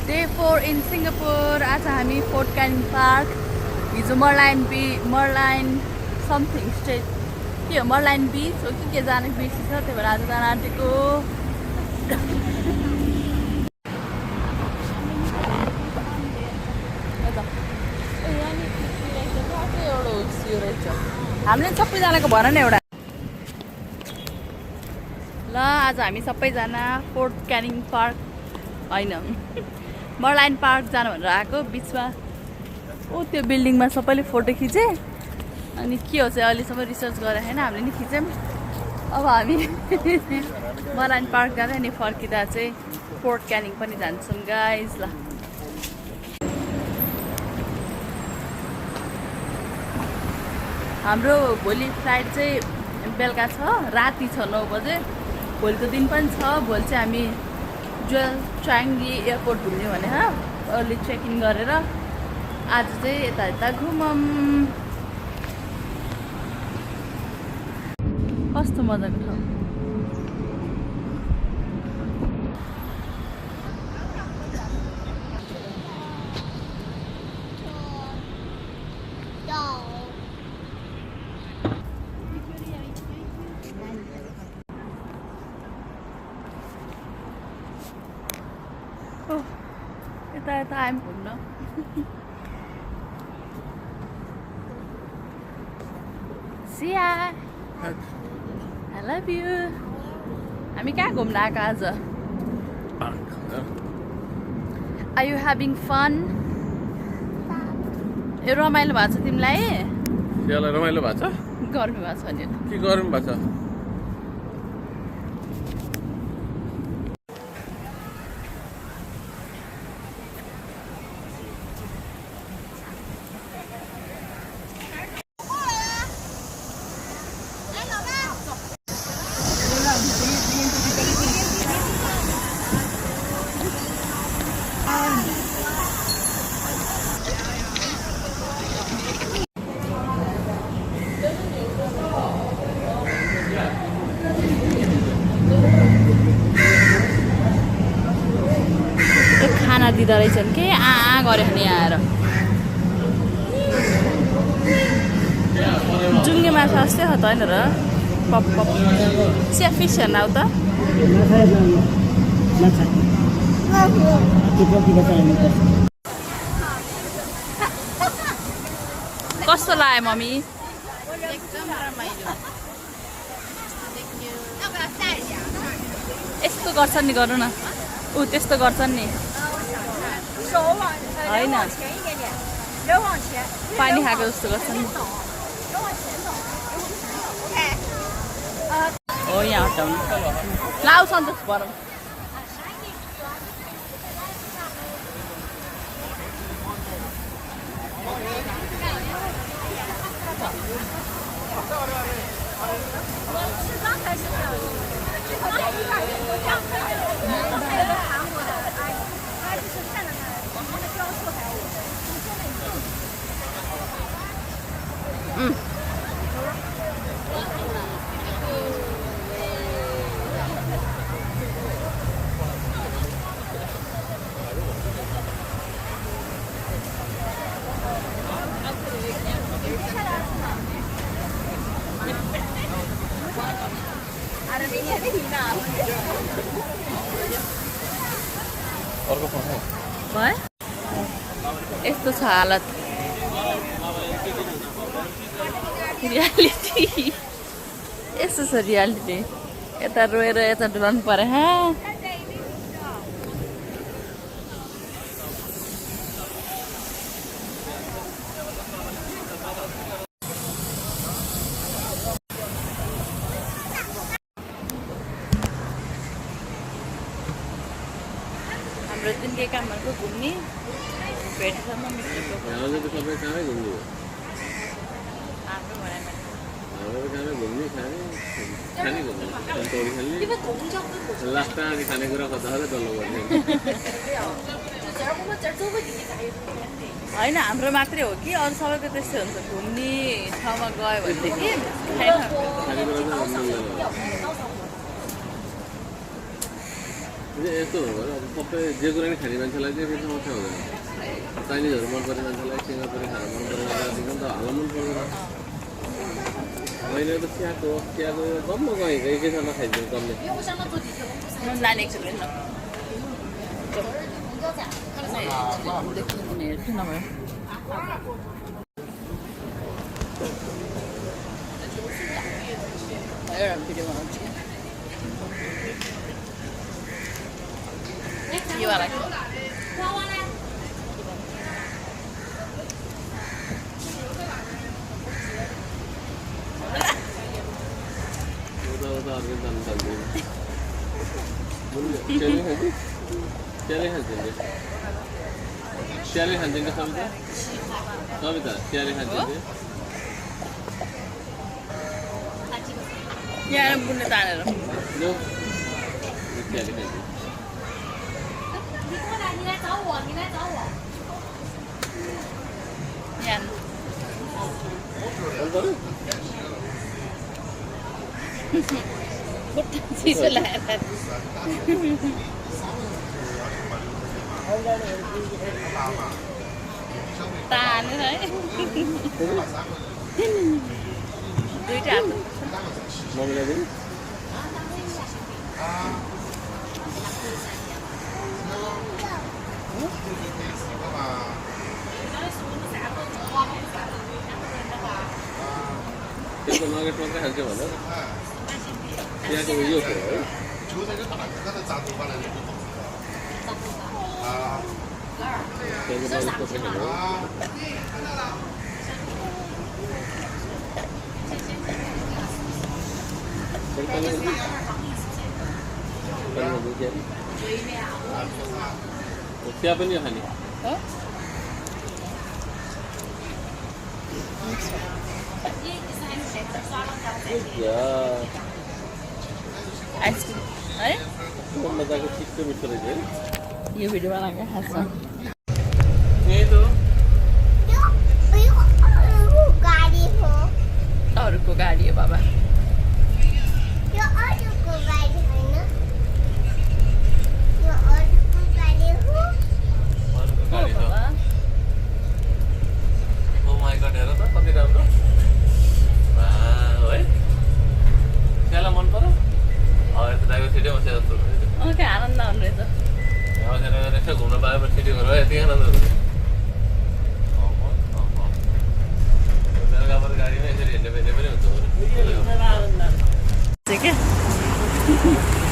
Day 4 in Singapore. आज हामी fort क्यानिङ park, हिजो मर्लाइन समथिङ स्टेट के हो मर्लाइन बिच हो के जाने बिर्सी छ, त्यही भएर आज जान आँटेको। हामीले सबैजनाको भन न एउटा ल। आज हामी सबैजना फोर्ट क्यानिङ पार्क होइन मर्लाइन पार्क जानु भनेर आएको। बिचमा ओ त्यो बिल्डिङमा सबैले फोटो खिचे, अनि के हो चाहिँ अहिलेसम्म रिसर्च गरेर होइन हामीले नि खिच्यौँ। अब हामी मर्लाइन पार्क जाँदै अनि फर्किँदा चाहिँ फोर्ट क्यानिङ पनि जान्छौँ गाइज। ल हाम्रो भोलि फ्लाइट चाहिँ बेलुका छ, राति छ 9 बजे। भोलिको दिन पनि छ। भोलि चाहिँ हामी जुएल चाङ्गी एयरपोर्ट घुम्ने भनेर अर्ली चेक इन गरेर आज चाहिँ यता घुमौँ। कस्तो मजाको ठाउँ। यता आयौँ घुम्न। सिया आई लभ यु। हामी कहाँ घुम्न आएको आज? Are you having fun? ए रमाइलो भएको छ तिमीलाई? रमाइलो भएको छ? गर्मी भएको छ नि? के गर्मी भएको छ? दिँदो रहेछन् के गऱ्यो नि आएर। जुङ्गे माछा जस्तै हो त होइन र? पप पप सिया फिस हेर्न आऊ त। कस्तो लाग्यो मम्मी? यस्तो गर्छन् नि, गर्नु न। ऊ त्यस्तो गर्छन् नि होइन, पानी खाएको जस्तो गर्छन् नि। हो यहाँ हटाउनु लाउ सन्तोष भरौँ। भयो यस्तो छ हालत। रियालिटी यस्तो छ रियालिटी। यता रोएर यता डुलाउनु पर्यो। हाम्रो दिनकै कामहरूको घुम्ने भेटसम्म खानेकुरा होइन हाम्रो मात्रै हो कि अरू सबैको त्यस्तै हुन्छ। घुम्ने ठाउँमा गयो भनेदेखि यस्तो हो भने अब सबै जे कुरा नि खाने मान्छेलाई चाहिँ फेरि समस्या हुँदैन चाइनिजहरू मन पर्ने मान्छेलाई सिङ्गापुरी खाना मन पर्ने मान्छेलाई त हाल्न मन पर्दैन मैले त चियाको जम्म गएँ एकैसँग खाइदिनु कमले लाने एकछिन हेर्छु नभए एउटा भिडियो बनाउँछु यो वाला उता अर्कै जानु सक्दैन चियाले खान्छ चियाले खान्छ सबिता चियाले खान्छ यहाँ बुन्ने तानेर चियाले खान्छ चिसो लागेर तानेर है दुईटा मम्मीलाई दिनु त्यसको नगेट मात्रै खान्छ भनेर त्यहाँको यो थियो है चिया पनि खाने आइसक्रिम है मजाको छिटो मिठो रहेछ है यो भिडियो बनाएको खास यही त अरूको गाडी हो बाबा क्या आनन्द आउने रहेछ घुम्न पाएपछि छिटो घर यति आनन्द हुन्छ गाडीमा यसरी हिँड्ने पनि हुन्छ क्या